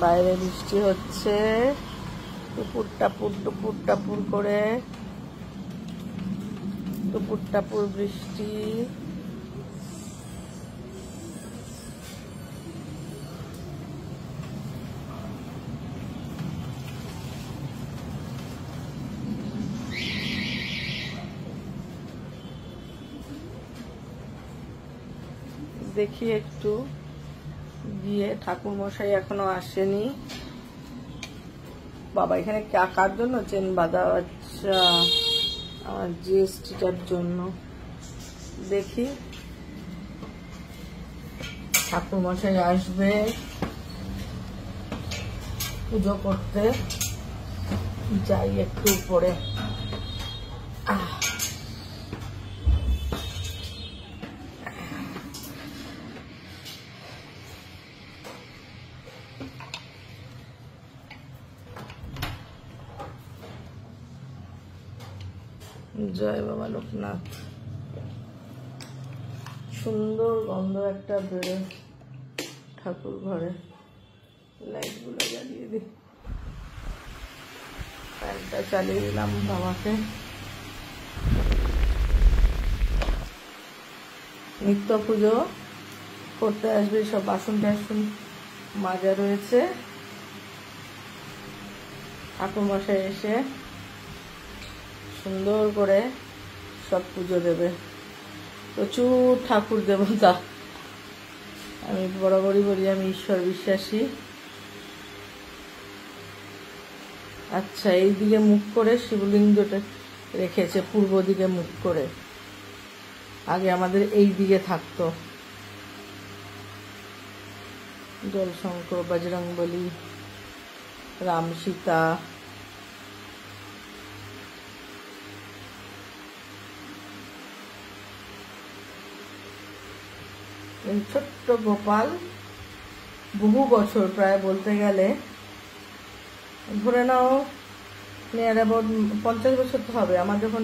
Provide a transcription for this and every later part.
বাইরে বৃষ্টি হচ্ছে, টুপুর টাপুর টুপুর টাপুর করে, টুপুর টাপুর বৃষ্টি। দেখি একটু গিয়ে, ঠাকুর মশাই এখনো আসেনি। বাবা এখানে কার জন্য চেন বাঁধা? আচ্ছা, আমার জিএসটিটার জন্য। দেখি ঠাকুর মশাই আসবে পুজো করতে, যাই একটু উপরে। জয় বাবা লোকনাথ। সুন্দর গন্ধ একটা বেরোয় ঠাকুর ঘরে। লাইট গুলো জ্বালিয়ে দিই, ফ্যানটা চালিয়ে দিলাম বাবাকে। নিত্য পুজো করতে আসবে, সব বাসন টাসন মাজা রয়েছে। ঠাকুর মশাই এসে সুন্দর করে সব পুজো দেবে। প্রচুর ঠাকুর দেবতা, আমি বরাবরই বলি আমি ঈশ্বর বিশ্বাসী। আচ্ছা, এই দিকে মুখ করে শিবলিঙ্গটা রেখেছে, পূর্ব দিকে মুখ করে। আগে আমাদের এই দিকে থাকতো। জলশঙ্কর, বজরংবলী, রাম সীতা, ছোট্ট গোপাল বহু বছর, প্রায় বলতে গেলে ধরে নাও নিয়ার অ্যাবাউট 50 বছর তো হবে। আমার যখন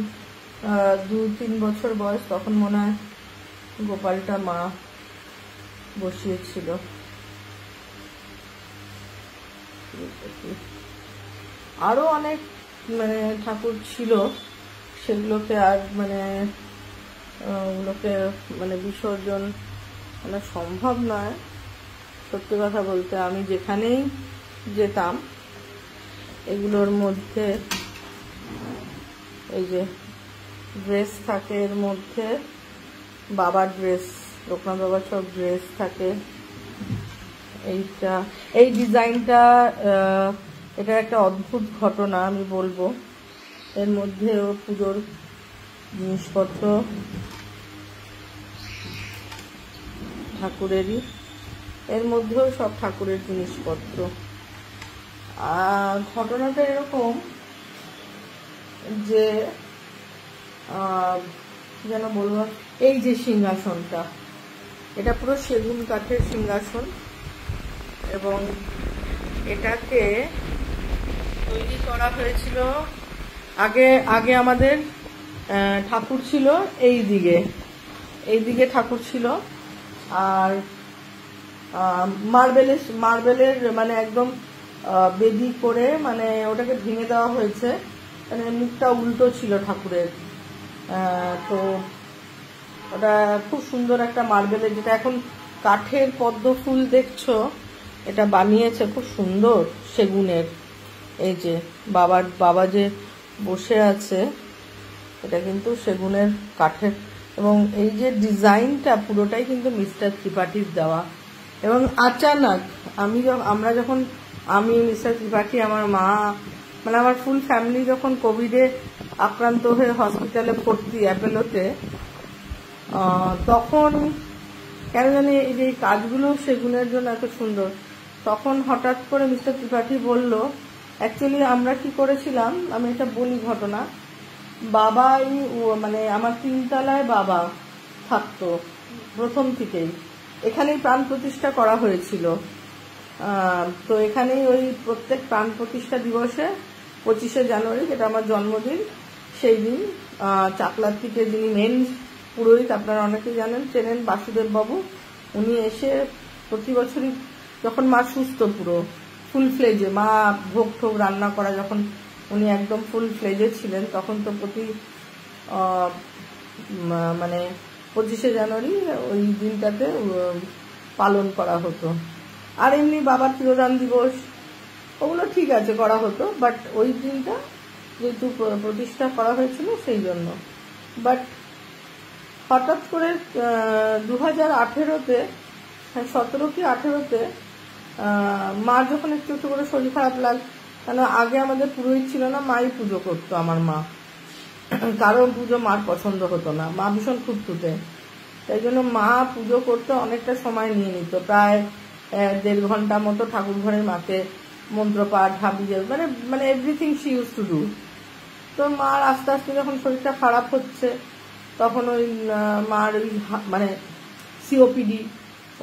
2-3 বছর বয়স, তখন মনে হয় গোপালটা মা বসিয়েছিল। আরো অনেক মানে ঠাকুর ছিল, সেগুলোকে আর ওগুলোকে বিসর্জন সম্ভব নয়। সত্যি কথা বলতে আমি যেখানেই যেতাম, এগুলোর মধ্যে এই যে ড্রেস থাকে, এর মধ্যে বাবার ড্রেস, লোকনাথ বাবার সব ড্রেস থাকে। এই ডিজাইনটা, এটা একটা অদ্ভুত ঘটনা আমি বলবো। এর মধ্যেও পুজোর জিনিসপত্র ঠাকুরেরই, এর মধ্যেও সব ঠাকুরের জিনিসপত্র। ঘটনাটা এরকম যে যেন বলবো, এই যে সিংহাসনটা, এটা পুরো সেগুন কাঠের সিংহাসন, এবং এটাকে তৈরি করা হয়েছিল। আগে আমাদের ঠাকুর ছিল এই দিকে ঠাকুর ছিল, আর মার্বেলের একদম বেদি করে ওটাকে ভেঙে দেওয়া হয়েছে। মুখটা উল্টো ছিল ঠাকুরের। তো ওটা খুব সুন্দর একটা মার্বেলের, যেটা এখন কাঠের পদ্ম ফুল দেখছো, এটা বানিয়েছে খুব সুন্দর সেগুনের। এই যে বাবা যে বসে আছে, এটা কিন্তু সেগুনের কাঠের, এবং এই যে ডিজাইনটা পুরোটাই কিন্তু মিস্টার ত্রিপাঠীর দেওয়া। এবং আচানক আমি মিস্টার ত্রিপাঠী, আমার মা, আমার ফুল ফ্যামিলি যখন কোভিডে আক্রান্ত হয়ে হসপিটালে ভর্তি অ্যাপেলোতে, তখন কেন জানি এই যে কাজগুলো সেগুনের জন্য এত সুন্দর। তখন হঠাৎ করে মিস্টার ত্রিপাঠী বলল, অ্যাকচুয়ালি আমরা কি করেছিলাম, আমি এটা বলি ঘটনা। বাবাই আমার 3 তলায় বাবা থাকতো প্রথম থেকেই, এখানেই প্রাণ প্রতিষ্ঠা করা হয়েছিল। তো এখানেই ওই প্রত্যেক প্রাণ প্রতিষ্ঠা দিবসে 25শে জানুয়ারি, যেটা আমার জন্মদিন, সেই দিন চাকলার থেকে যিনি মেন পুরোহিত, আপনারা অনেকেই চেনেন বাসুদেব বাবু, উনি এসে প্রতি বছরই, যখন মা সুস্থ পুরো ফুল ফ্লেজে মা ভোগ ঠোক রান্না করা যখন উনি একদম ফুল ফ্লেজে ছিলেন, তখন তো প্রতি মানে 25শে জানুয়ারি ওই দিনটাতে পালন করা হতো। আর এমনি বাবার তিরোধান দিবস ওগুলো ঠিক আছে করা হতো, বাট ওই দিনটা যেহেতু প্রতিষ্ঠা করা হয়েছিল সেই জন্য। বাট হঠাৎ করে 2018-তে 17 কি 18-তে মার যখন একটু একটু করে শরীর খারাপ লাগ, কেন আগে আমাদের পুরোহিত ছিল না, মাই পুজো করতো আমার মা, কারণ পুজো মার পছন্দ হতো না, মা ভীষণ খুঁতখুঁতে, তাই জন্য মা পুজো করতে অনেকটা সময় নিয়ে নিত, প্রায় 1.5 ঘন্টা মতো ঠাকুর ঘরের মাকে মন্ত্রপাঠ হাবিয়ে মানে everything she use to do. তো মার আস্তে আস্তে যখন শরীরটা খারাপ হচ্ছে, তখন ওই মার ওই মানে সিওপিডি,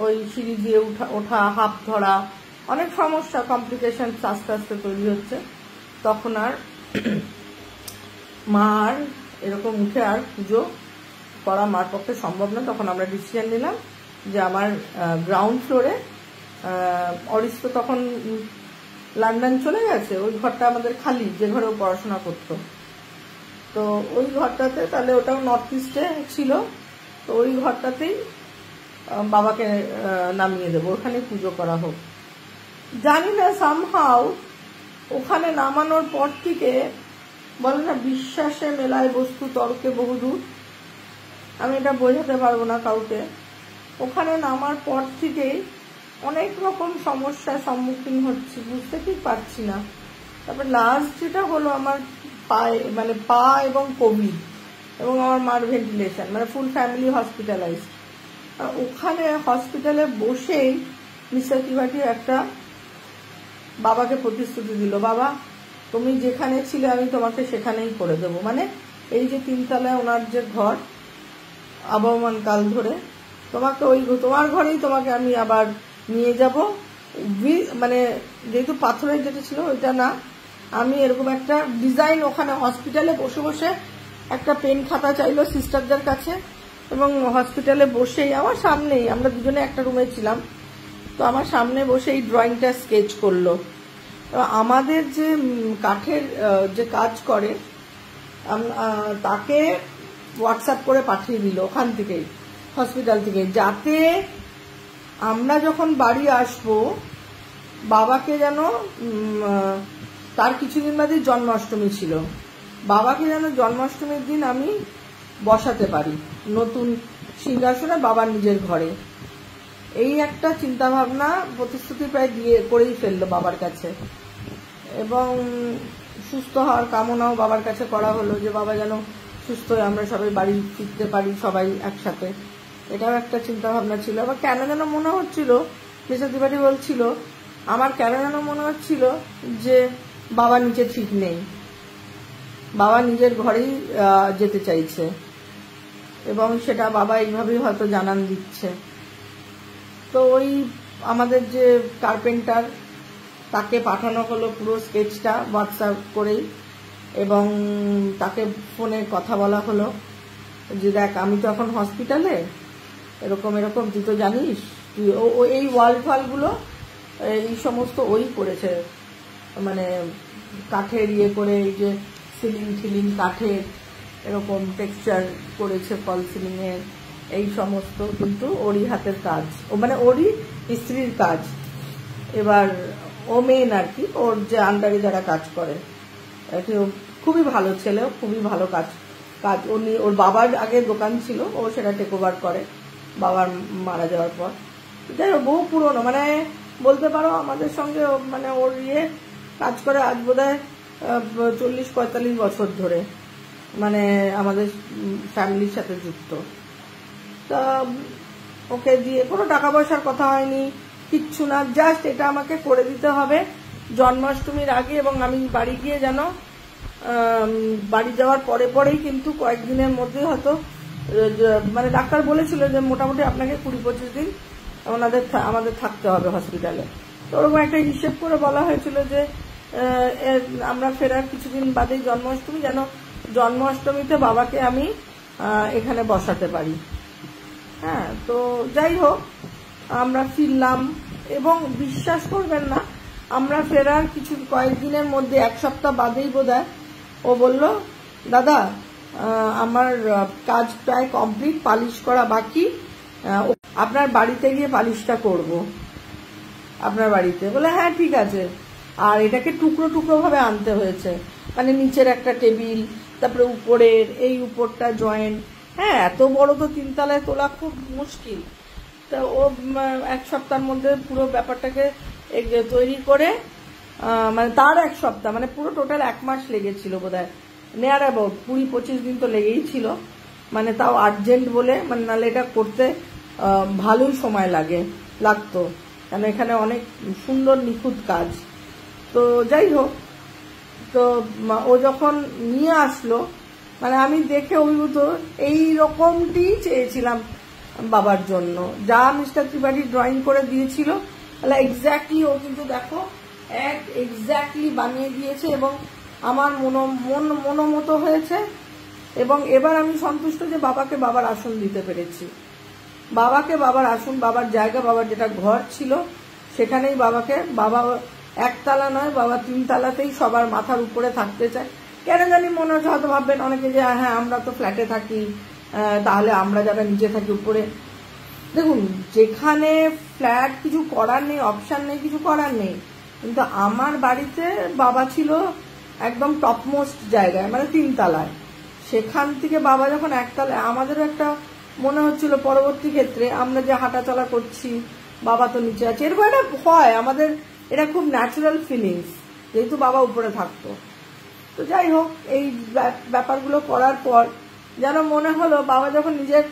ওই সিঁড়ি দিয়ে ওঠা, হাঁপ ধরা, অনেক সমস্যা, কমপ্লিকেশন আস্তে আস্তে তৈরি হচ্ছে। তখন আর মার এরকম উঠে আর পুজো করা মার পক্ষে সম্ভব না। তখন আমরা ডিসিশন নিলাম যে আমার গ্রাউন্ড ফ্লোরে, অরিস তো তখন লন্ডন চলে গেছে, ওই ঘরটা আমাদের খালি, যে ঘরে ও পড়াশোনা করতো, তো ওই ঘরটাতে, তাহলে ওটাও নর্থ ইস্টে ছিল, তো ওই ঘরটাতেই বাবাকে নামিয়ে দেবো, ওখানে পুজো করা হোক। জানি না সামহাউ ওখানে নামানোর পর থেকে, বলে না বিশ্বাসে মেলায় বস্তু তর্কে বহুদূর, আমি এটা বোঝাতে পারবো না কাউকে। ওখানে নামার পর থেকেই অনেক রকম সমস্যার সম্মুখীন হচ্ছি, বুঝতে ঠিক পারছি না। তারপর লাস্ট যেটা হলো আমার পায়ে, মানে পা এবং কোভিড এবং আমার মার ভেন্টিলেশন, মানে ফুল ফ্যামিলি হসপিটালাইজ। ওখানে হসপিটালে বসেই মিস্টার ত্রিপাঠী একটা বাবাকে প্রতিশ্রুতি দিল, বাবা তুমি যেখানে ছিলে আমি তোমাকে সেখানেই করে দেবো, মানে এই যে 3 তলায় ওনার যে ঘর আবহমান কাল ধরে, তোমাকে ওই তোমার ঘরেই তোমাকে আমি আবার নিয়ে যাব, মানে যেহেতু পাথরের যেটা ছিল ওইটা না, আমি এরকম একটা ডিজাইন ওখানে হসপিটালে বসে বসে একটা পেন খাতা চাইলো সিস্টারদের কাছে, এবং হসপিটালে বসেই আমার সামনেই, আমরা দুজনে একটা রুমে ছিলাম, তো আমার সামনে বসে এই ড্রয়িংটা স্কেচ করলো। আমাদের যে কাঠের যে কাজ করে তাকে হোয়াটসঅ্যাপ করে পাঠিয়ে দিল ওখান থেকেই, হসপিটাল থেকে, যাতে আমরা যখন বাড়ি আসবো বাবাকে যেন, তার কিছুদিন বাদে জন্মাষ্টমী ছিল, বাবাকে যেন জন্মাষ্টমীর দিন আমি বসাতে পারি নতুন সিংহাসনে বাবার নিজের ঘরে। এই একটা চিন্তা ভাবনা প্রতিশ্রুতি প্রায় করেই ফেললো বাবার কাছে, এবং সুস্থ হওয়ার কামনাও বাবার কাছে করা হলো, যে বাবা যেন সুস্থ হয়ে আমরা সবাই বাড়ি ফিরতে পারি সবাই একসাথে, এটাও একটা চিন্তা ভাবনা ছিল। আবার কেন যেন মনে হচ্ছিল, মিস্টার ত্রিপাঠী বলছিল, আমার কেন যেন মনে হচ্ছিল যে বাবা নিচে ঠিক নেই, বাবা নিজের ঘরেই যেতে চাইছে, এবং সেটা বাবা এইভাবেই হয়তো জানান দিচ্ছে। তো ওই আমাদের যে কার্পেন্টার, তাকে পাঠানো হলো পুরো স্কেচটা হোয়াটসঅ্যাপ করেই, এবং তাকে ফোনে কথা বলা হলো যে দেখ আমি তো এখন হসপিটালে, এরকম এরকম, তুই তো জানিস, তুই এই ওয়ালগুলো এই সমস্ত ওই করেছে, মানে কাঠের ইয়ে করে, এই যে সিলিং কাঠের এরকম টেক্সচার করেছে ফল সিলিং এর, এই সমস্ত কিন্তু ওরই হাতের কাজ, ও মানে ওরই স্ত্রীর কাজ। এবার ও মেন আর কি, ওর যে আন্ডারে যারা কাজ করে, খুবই ভালো ছেলে, খুবই ভালো কাজ। উনি, ওর বাবার আগে দোকান ছিল, ও সেটা টেক ওভার করে বাবার মারা যাওয়ার পর। যাই হোক, বহু পুরনো, মানে বলতে পারো আমাদের সঙ্গে, মানে ওর ইয়ে কাজ করে আজ বোধহয় 40-45 বছর ধরে, মানে আমাদের ফ্যামিলির সাথে যুক্ত। তা ওকে দিয়ে কোনো টাকা পয়সার কথা হয়নি, কিচ্ছু না, জাস্ট এটা আমাকে করে দিতে হবে জন্মাষ্টমীর আগে, এবং আমি বাড়ি গিয়ে যেন, বাড়ি যাওয়ার পরেই কিন্তু কয়েকদিনের মধ্যে হয়তো, মানে ডাক্তার বলেছিল যে মোটামুটি আপনাকে 20-25 দিন আমাদের থাকতে হবে হসপিটালে। তো ওরকম একটা হিসেব করে বলা হয়েছিল যে আমরা ফেরার কিছুদিন বাদেই জন্মাষ্টমী, যেন জন্মাষ্টমীতে বাবাকে আমি এখানে বসাতে পারি। হ্যাঁ, তো যাই হোক আমরা ফিরলাম, এবং বিশ্বাস করবেন না, আমরা ফেরার কিছু কয়েকদিনের মধ্যে, এক সপ্তাহ বাদেই বোধহয় ও বলল, দাদা আমার কাজ প্রায় কমপ্লিট, পালিশ করা বাকি, আপনার বাড়িতে গিয়ে পালিশটা করব, আপনার বাড়িতে। বলে হ্যাঁ ঠিক আছে। আর এটাকে টুকরো টুকরো ভাবে আনতে হয়েছে, মানে নিচের একটা টেবিল, তারপরে উপরের এই উপরটা জয়েন্ট, হ্যাঁ এত বড় তো 3 তলায় তোলা খুব মুশকিল। তা ও এক সপ্তাহের মধ্যে পুরো ব্যাপারটাকে তৈরি করে, মানে তার এক সপ্তাহ, মানে পুরো টোটাল 1 মাস লেগেছিল বোধহয়, নেয়ার অ্যাবাউট 20-25 দিন তো লেগেই ছিল, মানে তাও আর্জেন্ট বলে, মানে নাহলে এটা করতে ভালোই সময় লাগতো, কারণ এখানে অনেক সুন্দর নিখুঁত কাজ। তো যাই হোক, তো ও যখন নিয়ে আসলো, মানে আমি দেখে অভিভূত, এই রকমটি চেয়েছিলাম বাবার জন্য, যা মিস্টার ত্রিপাঠী ড্রয়িং করে দিয়েছিল এক্স্যাক্টলি ও কিন্তু দেখো এক্স্যাক্টলি বানিয়ে দিয়েছে, এবং আমার মনোমতো হয়েছে। এবং এবার আমি সন্তুষ্ট যে বাবাকে বাবার আসন দিতে পেরেছি, বাবাকে বাবার আসন, বাবার জায়গা, বাবার যেটা ঘর ছিল সেখানেই বাবাকে, বাবা 1 তলা নয়, বাবা 3 তলাতেই সবার মাথার উপরে থাকতে চায়। কেন জানি মনে হচ্ছে, হয়তো ভাববেন অনেকে যে হ্যাঁ আমরা তো ফ্ল্যাটে থাকি, তাহলে আমরা যারা নিচে থাকি উপরে। দেখুন, যেখানে ফ্ল্যাট কিছু করার নেই, অপশন নেই, কিছু করার নেই, কিন্তু আমার বাড়িতে বাবা ছিল একদম টপমোস্ট জায়গায়, মানে 3 তলায়। সেখান থেকে বাবা যখন 1 তলায়, আমাদেরও একটা মনে হচ্ছিল পরবর্তী ক্ষেত্রে আমরা যে হাঁটাচলা করছি, বাবা তো নিচে আছে, এরকম একটা হয় আমাদের, এটা খুব ন্যাচারাল ফিলিংস, যেহেতু বাবা উপরে থাকতো। তো যাই হোক, এই ব্যাপারগুলো করার পর যেন মনে হলো, বাবা যখন নিজের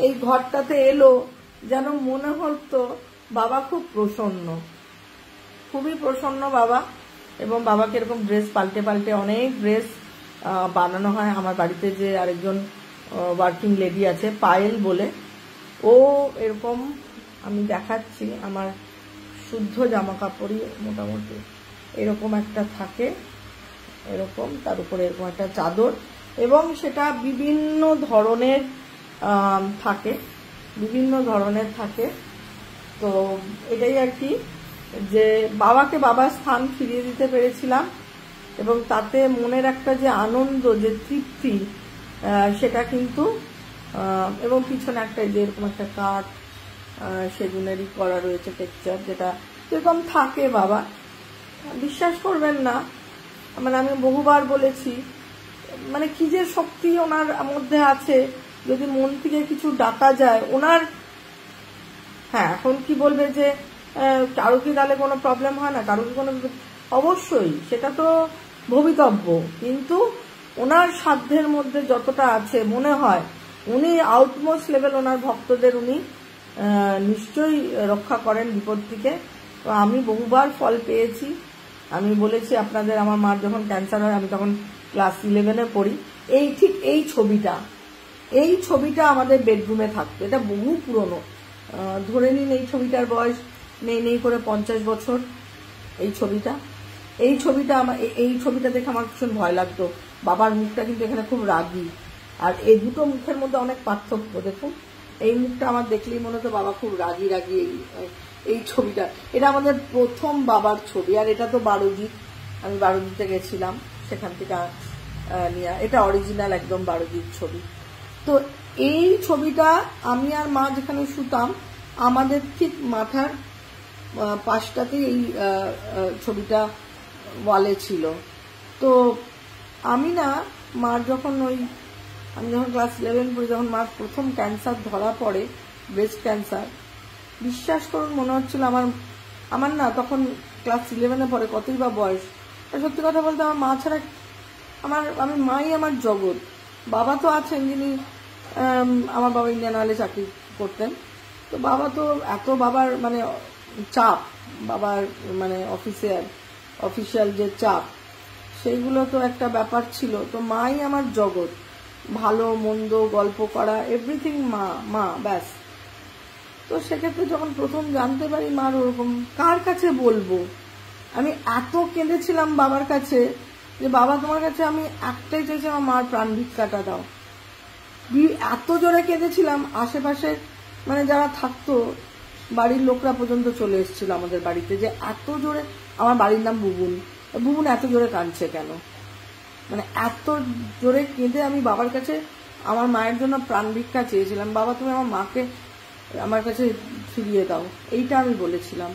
এই ঘরটাতে এলো, যেন মনে হতো বাবা খুব প্রসন্ন, খুবই প্রসন্ন বাবা। এবং বাবাকে এরকম ড্রেস পাল্টে পাল্টে অনেক ড্রেস বানানো হয়। আমার বাড়িতে যে আরেকজন ওয়ার্কিং লেডি আছে, পায়েল বলে, ও এরকম, আমি দেখাচ্ছি, আমার শুদ্ধ জামা কাপড়ই মোটামুটি এরকম একটা থাকে, এরকম, তার উপরে এরকম একটা চাদর, এবং সেটা বিভিন্ন ধরনের থাকে, বিভিন্ন ধরনের থাকে। তো এটাই আর কি, যে বাবাকে বাবার স্থান ফিরিয়ে দিতে পেরেছিলাম, এবং তাতে মনের একটা যে আনন্দ, যে তৃপ্তি, সেটা কিন্তু, এবং পিছনে একটা যে এরকম একটা কাঠ সেগুনেরই করা রয়েছে টেক্সচার, যেটা যেরকম থাকে বাবা, বিশ্বাস করবেন না, মানে আমি বহুবার বলেছি, মানে কি যে শক্তি ওনার মধ্যে আছে, যদি মন থেকে কিছু ডাকা যায় ওনার। হ্যাঁ, এখন কি বলবে যে কারো কি তাহলে কোনো প্রবলেম হয় না, কারো কি কোনো, অবশ্যই সেটা তো ভবিতব্য, কিন্তু ওনার সাধ্যের মধ্যে যতটা আছে মনে হয় উনি আউটমোস্ট লেভেল, ওনার ভক্তদের উনি নিশ্চয়ই রক্ষা করেন বিপদ থেকে। তো আমি বহুবার ফল পেয়েছি। আমি বলেছি আপনাদের, আমার মার যখন ক্যান্সার হয়, আমি তখন ক্লাস 11-এ পড়ি, ঠিক এই ছবিটা আমাদের বেডরুমে থাকতো। এটা বহু পুরনো, ধরে নিন এই ছবিটার বয়স নেই করে 50 বছর। এই ছবিটা আমার, এই ছবিটা দেখে আমার ভীষণ ভয় লাগতো। বাবার মুখটা কিন্তু এখানে খুব রাগী, আর এই দুটো মুখের মধ্যে অনেক পার্থক্য। দেখুন, এই মুখটা আমার দেখলেই মনে হতো বাবা খুব রাগী। এই ছবিটা, এটা আমাদের প্রথম বাবার ছবি, আর এটা তো বারোজিৎ, আমি বারোজিতে গেছিলাম, সেখান থেকে নিয়ে, এটা অরিজিনাল একদম বারোজিৎ ছবি। তো এই ছবিটা আমি আর মা যেখানে শুতাম, আমাদের ঠিক মাথার পাশটাতেই এই ছবিটা ওয়ালে ছিল। তো আমি না, মার যখন আমি যখন ক্লাস 11 পড়ি, যখন মার প্রথম ক্যান্সার ধরা পড়ে, ব্রেস্ট ক্যান্সার, বিশ্বাস করুন মনে হচ্ছিল আমার না, তখন ক্লাস 11-এ পড়ে, কতই বা বয়স। সত্যি কথা বলতে আমার মা ছাড়া, আমি মাই আমার জগৎ। বাবা তো আছেন, যিনি, আমার বাবা ইন্ডিয়ান অয়েলে চাকরি করতেন, তো বাবা তো এত, বাবার মানে চাপ, বাবার মানে অফিসিয়াল যে চাপ, সেইগুলো তো একটা ব্যাপার ছিল। তো মাই আমার জগৎ, ভালো মন্দ গল্প করা, এভরিথিং মা ব্যাস। তো সেক্ষেত্রে যখন প্রথম জানতে পারি মার ওরকম, কার কাছে বলবো, আমি এত কেঁদেছিলাম বাবার কাছে, যে বাবা তোমার কাছে আমি একটাই চাইছি, আমার মার প্রাণ ভিক্ষাটা দাও। এত জোরে কেঁদেছিলাম, আশেপাশে মানে যারা থাকতো বাড়ির লোকরা পর্যন্ত চলে এসেছিল আমাদের বাড়িতে, যে এত জোরে, আমার বাড়ির নাম বুবুন, বুবুন এত জোরে কাঁদছে কেন, মানে এত জোরে কেঁদে আমি বাবার কাছে আমার মায়ের জন্য প্রাণ ভিক্ষা চেয়েছিলাম, বাবা তুমি আমার মাকে আমার কাছে ফিরিয়ে দাও, এইটা আমি বলেছিলাম।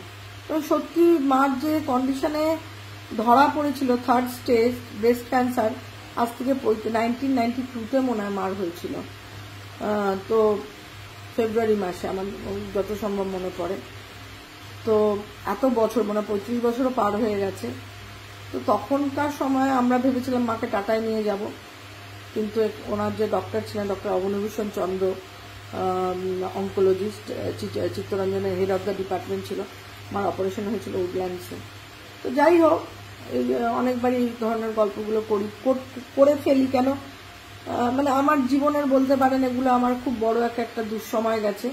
এবং সত্যি মার যে কন্ডিশনে ধরা পড়েছিল, 3rd স্টেজ ব্রেস্ট ক্যান্সার, আজ থেকে 1992-তে মনে হয় মার হয়েছিল, তো ফেব্রুয়ারি মাসে আমার যত সম্ভব মনে পড়ে। তো এত বছর, মানে 35 বছরও পার হয়ে গেছে। তো তখনকার সময় আমরা ভেবেছিলাম মাকে টাটায় নিয়ে যাব, কিন্তু ওনার যে ডক্টর ছিলেন, ডক্টর অবনীভূষণ চন্দ্র, অঙ্কোলজিস্ট, চিত্তরঞ্জনের হেড অফ দ্য ডিপার্টমেন্ট ছিল, আমার অপারেশন হয়েছিল উডল্যান্ডসে। তো যাই হোক, এই অনেকবারই এই ধরনের গল্পগুলো করে ফেলি কেন, মানে আমার জীবনের বলতে পারেন এগুলো আমার খুব বড় একটা দুঃসময় গেছে,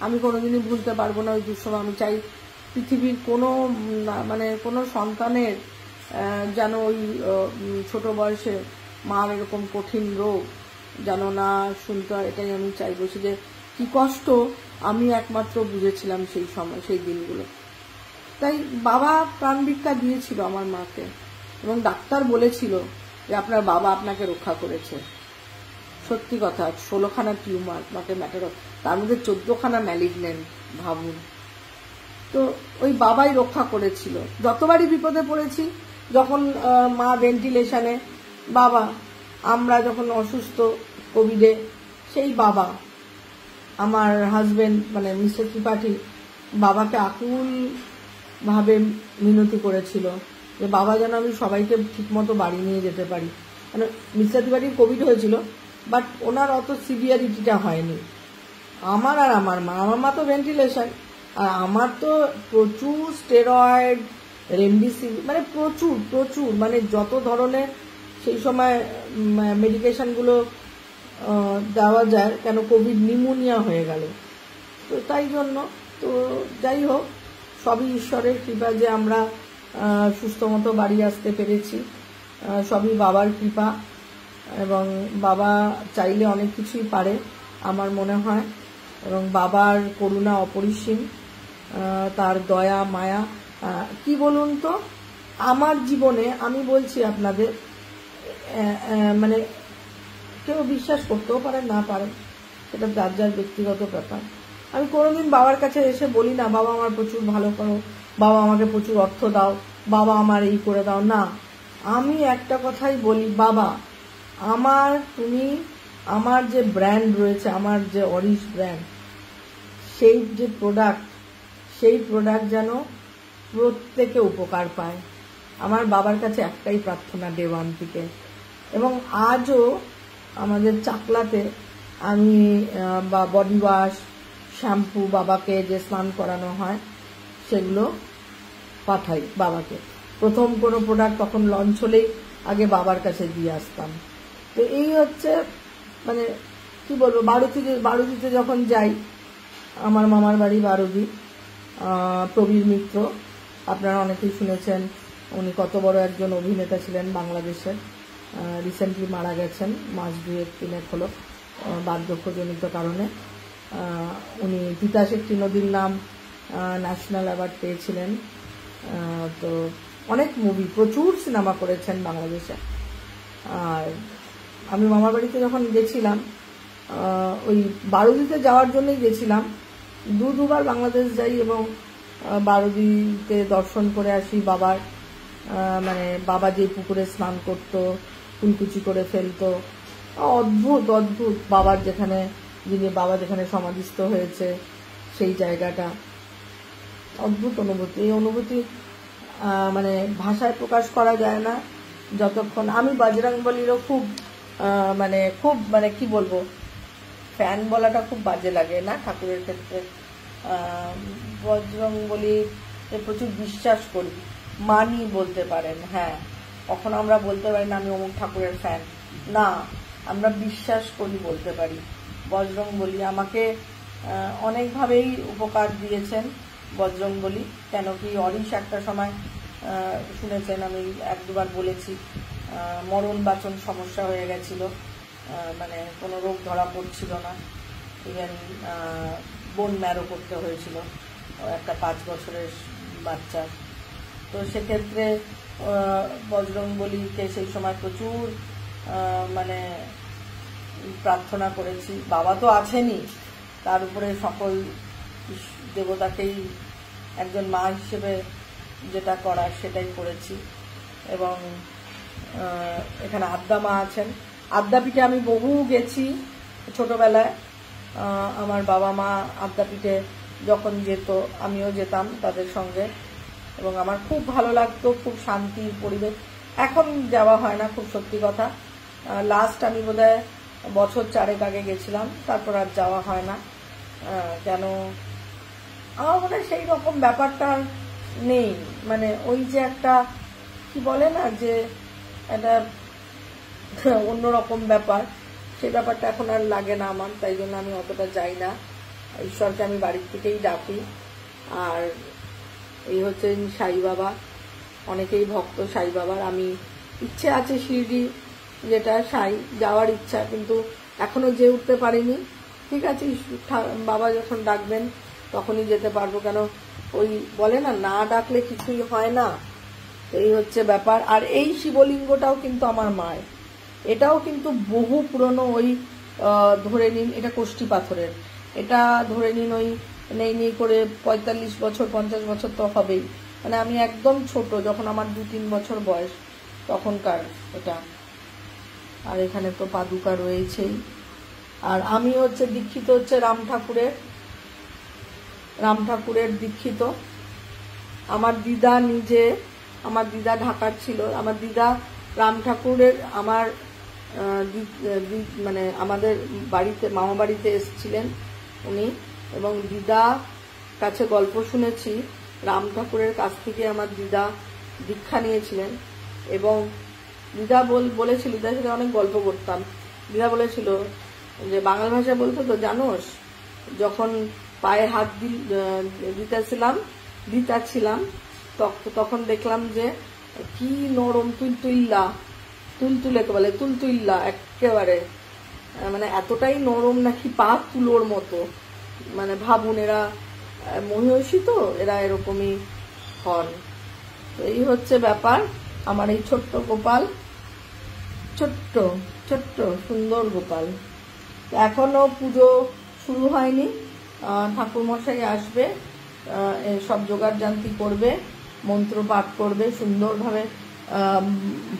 আমি কোনোদিনই ভুলতে পারবো না ওই দুঃসময়। আমি চাই পৃথিবীর মানে কোনো সন্তানের যেন ওই ছোট বয়সে মার এরকম কঠিন রোগ যেন না শুনতে হয়, এটাই আমি চাইবো। যে কি কষ্ট আমি একমাত্র বুঝেছিলাম সেই সময়, সেই দিনগুলো। তাই বাবা প্রাণ ভিক্ষা দিয়েছিল আমার মাকে, এবং ডাক্তার বলেছিল যে আপনার বাবা আপনাকে রক্ষা করেছে। সত্যি কথা, 16খানা টিউমার মাকে ম্যাটার, তার মধ্যে 14খানা ম্যালিগন্যান্ট, ভাবুন। তো ওই বাবাই রক্ষা করেছিল। যতবারই বিপদে পড়েছি, যখন মা ভেন্টিলেশনে, বাবা, আমরা যখন অসুস্থ কোভিডে, সেই বাবা, আমার হাজবেন্ড মানে মিস্টার ত্রিপাঠী বাবাকে আকুল ভাবে মিনতি করেছিল যে বাবা যেন আমি সবাইকে ঠিকমতো বাড়ি নিয়ে যেতে পারি। মানে মিস্টার ত্রিপাঠীর কোভিড হয়েছিল, বাট ওনার অত সিভিয়ারিটিটা হয়নি। আমার আর আমার মা তো ভেন্টিলেশন, আর আমার তো প্রচুর স্টেরয়েড, রেমডিসিভির, মানে প্রচুর মানে যত ধরনের সেই সময় মেডিকেশনগুলো দেওয়া যায়, কেন কোভিড নিউমোনিয়া হয়ে গেল। তো তাই জন্য, তো যাই হোক, সবই ঈশ্বরের কৃপা যে আমরা সুস্থ মতো বাড়ি আসতে পেরেছি, সবই বাবার কৃপা। এবং বাবা চাইলে অনেক কিছুই পারে আমার মনে হয়, এবং বাবার করুণা অপরিসীম, তার দয়া মায়া। কি বলুন তো, আমার জীবনে আমি বলছি আপনাদের, মানে কেউ বিশ্বাস করতেও পারেন না পারেন, সেটা যার যার ব্যক্তিগত ব্যাপার। আমি কোনোদিন বাবার কাছে এসে বলি না বাবা আমার প্রচুর ভালো করো, বাবা আমাকে প্রচুর অর্থ দাও, বাবা আমার এই করে দাও, না। আমি একটা কথাই বলি, বাবা তুমি আমার যে ব্র্যান্ড রয়েছে, আমার যে অরিশ ব্র্যান্ড, সেই যে সেই প্রোডাক্ট যেন প্রত্যেকে উপকার পায়। আমার বাবার কাছে একটাই প্রার্থনা ডে ওয়ান থেকে, এবং আজও আমাদের চাকলাতে আমি বা বডি ওয়াশ, শ্যাম্পু, বাবাকে যে স্নান করানো হয় সেগুলো পাঠাই বাবাকে। প্রথম কোনো প্রোডাক্ট তখন লঞ্চ হলেই আগে বাবার কাছে দিয়ে আসতাম। তো এই হচ্ছে, মানে কি বলবো, বারুদিতে যখন যাই, আমার মামার বাড়ি বারুদি, প্রবীর মিত্র আপনারা অনেকেই শুনেছেন, উনি কত বড় একজন অভিনেতা ছিলেন বাংলাদেশের, রিসেন্টলি মারা গেছেন, মাস 2-3 হলো বার্ধক্যজনিত কারণে। উনি তিতাস একটি নদীর নাম ন্যাশনাল অ্যাওয়ার্ড পেয়েছিলেন। তো অনেক মুভি, প্রচুর সিনেমা করেছেন বাংলাদেশে। আর আমি মামার বাড়িতে যখন গেছিলাম, ওই বারুদিতে যাওয়ার জন্যই গেছিলাম, দুবার বাংলাদেশ যাই এবং বারুদিতে দর্শন করে আসি বাবার। মানে বাবা যে পুকুরে স্নান করতো, ফুলকুচি করে ফেলতো, অদ্ভুত অদ্ভুত। বাবা যেখানে সমাধিস্থ হয়েছে সেই জায়গাটা অদ্ভুত অনুভূতি। এই অনুভূতি মানে ভাষায় প্রকাশ করা যায় না। যতক্ষণ আমি বজরংবলীরও খুব মানে কি বলবো, ফ্যান বলাটা খুব বাজে লাগে না ঠাকুরের ক্ষেত্রে। বজরংবলীর প্রচুর বিশ্বাস করি, মানি বলতে পারেন। হ্যাঁ, কখনো আমরা বলতে পারি না আমি অমুক ঠাকুরের ফ্যান, না, আমরা বিশ্বাস করি বলতে পারি। বজরংবলী আমাকে অনেকভাবেই উপকার দিয়েছেন বজরংবলী। কেন কি, অরিশ একটা সময় শুনেছেন, আমি 1-2বার বলেছি, মরণ বাচন সমস্যা হয়ে গেছিল, মানে কোনো রোগ ধরা পড়ছিল না, ইভেন বোন ম্যারো করতে হয়েছিল। একটা 5 বছরের বাচ্চা। তো সেক্ষেত্রে বজরং বলিকে সেই সময় প্রচুর মানে প্রার্থনা করেছি। বাবা তো আছেনই, তার উপরে সকল দেবতাকেই একজন মা হিসেবে যেটা করার সেটাই করেছি। এবং এখানে আদ্যা মা আছেন, আদ্যাপীঠে আমি বহু গেছি ছোটবেলায়। আমার বাবা মা আদ্যাপীঠে যখন যেত আমিও যেতাম তাদের সঙ্গে, এবং আমার খুব ভালো লাগতো, খুব শান্তির পরিবেশ। এখন যাওয়া হয় না, খুব সত্যি কথা। লাস্ট আমি বোধহয় বছর 4 আগে গেছিলাম, তারপর আর যাওয়া হয় না। কেন আমার মনে হয় সেই রকম ব্যাপারটা নেই, মানে ওই যে একটা কি বলে না যে একটা অন্যরকম ব্যাপার, সেই ব্যাপারটা এখন আর লাগে না আমার, তাই জন্য আমি অতটা যাই না। ঈশ্বরকে আমি বাড়ির থেকেই ডাকি। আর এই হচ্ছে সাই বাবা, অনেকেই ভক্ত সাই বাবার। আমি ইচ্ছে আছে শিরডি, যেটা সাই যাওয়ার ইচ্ছা, কিন্তু এখনো যে উঠতে পারিনি। ঠিক আছে, বাবা যখন ডাকবেন তখনই যেতে পারবো, কেন ওই বলে না, না ডাকলে কিছুই হয় না। এই হচ্ছে ব্যাপার। আর এই শিবলিঙ্গটাও কিন্তু আমার মায়ের, এটাও কিন্তু বহু পুরনো। ওই ধরে নিন এটা কোষ্ঠী পাথরের, এটা ধরে নিন ওই নেই করে 45 বছর 50 বছর তো হবেই। মানে আমি একদম ছোট, যখন আমার 2-3 বছর বয়স তখনকার এটা। আর এখানে তো পাদুকা রয়েছেই। আর আমি হচ্ছে দীক্ষিত হচ্ছে রাম ঠাকুরের দীক্ষিত। আমার দিদা আমার দিদা ঢাকার ছিল, আমার দিদা রাম ঠাকুরের আমার মানে আমাদের বাড়িতে মামা বাড়িতে এসেছিলেন উনি, এবং দিদা কাছে গল্প শুনেছি, রাম ঠাকুরের কাছ থেকে আমার দিদা দীক্ষা নিয়েছিলেন। এবং দিদা বলেছিল, দিদার সাথে অনেক গল্প করতাম, দিদা বলেছিল যে বাংলা ভাষা বলতো তো জানোস, যখন পায়ে হাত দিতেছিলাম তখন দেখলাম যে কি নরম তুলতুলে বলে, তুলতুল্লা একেবারে, মানে এতটাই নরম নাকি পা তুলোর মতো। মানে ভাবুন, এরা মহিষী তো, এরা এরকমই হন। তো এই হচ্ছে ব্যাপার। আমার এই ছোট্ট গোপাল, ছোট্ট ছোট্ট সুন্দর গোপাল। এখনো পুজো শুরু হয়নি, ঠাকুরমশাই আসবে, সব জোগাড় জান্তি করবে, মন্ত্র পাঠ করবে, সুন্দরভাবে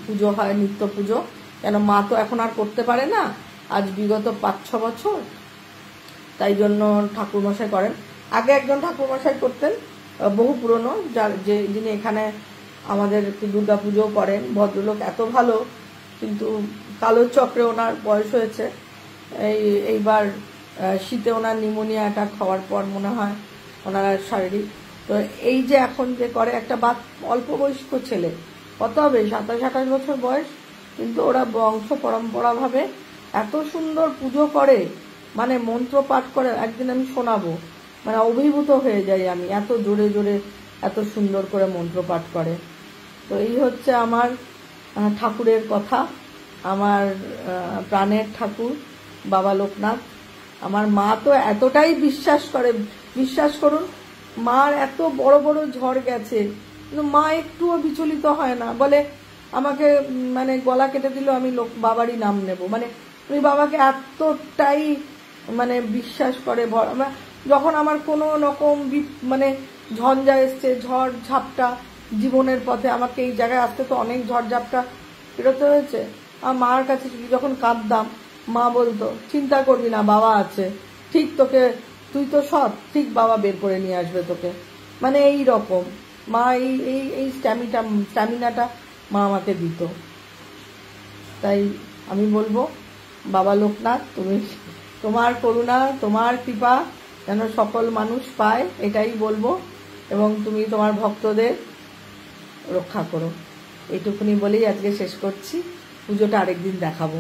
পুজো হয়, নিত্য পুজো। কেন মা তো এখন আর করতে পারে না, আজ বিগত 5-6 বছর, তাই জন্য ঠাকুরমশাই করেন। আগে একজন ঠাকুরমশাই করতেন, বহু পুরনো, যিনি এখানে আমাদের দুর্গা পুজো করেন, ভদ্রলোক, এত ভালো। কিন্তু কালোর চক্রে ওনার বয়স হয়েছে, এইবার শীতে ওনার নিউমোনিয়া অ্যাটাক হওয়ার পর মনে হয় ওনার শারীরিক। তো এই যে এখন যে করে, একটা অল্প বয়স্ক ছেলে, কত হবে 27-28 বছর বয়স, কিন্তু ওরা বংশ পরম্পরাভাবে এত সুন্দর পুজো করে, মানে মন্ত্র পাঠ করে। একদিন আমি শোনাবো, মানে অভিভূত হয়ে যাই আমি, এত জোরে জোরে এত সুন্দর করে মন্ত্র পাঠ করে। তো এই হচ্ছে আমার ঠাকুরের কথা, আমার প্রাণের ঠাকুর বাবা লোকনাথ। আমার মা তো এতটাই বিশ্বাস করুন, মার এত বড় বড় ঝড় গেছে, কিন্তু মা একটুও বিচলিত হয় না। বলে আমাকে মানে গলা কেটে দিল, আমি বাবারই নাম নেব, মানে উনি বাবাকে এতটাই মানে বিশ্বাস করে। যখন আমার কোনো রকম মানে ঝঞ্ঝা এসছে, ঝড় ঝাপটা জীবনের পথে, আমাকে এই জায়গায় আসতে তো অনেক ঝড় ঝাপটা বেরোতে হয়েছে। আর মার কাছে যখন কাঁদতাম, মা বলতো চিন্তা করবি না, বাবা আছে, ঠিক তোকে, তুই তো সৎ, ঠিক বাবা বের করে নিয়ে আসবে তোকে। মানে এই রকম মা এই স্ট্যামিনাটা মা আমাকে দিত। তাই আমি বলবো, বাবা লোকনাথ, তুমি তোমার করুণা, তোমার কৃপা যেন সকল মানুষ পায়, এটাই বলবো। এবং তুমি তোমার ভক্তদের রক্ষা করো, এইটুকুনি বলেই আজকে শেষ করছি। পুজোটা আরেকদিন দেখাবো।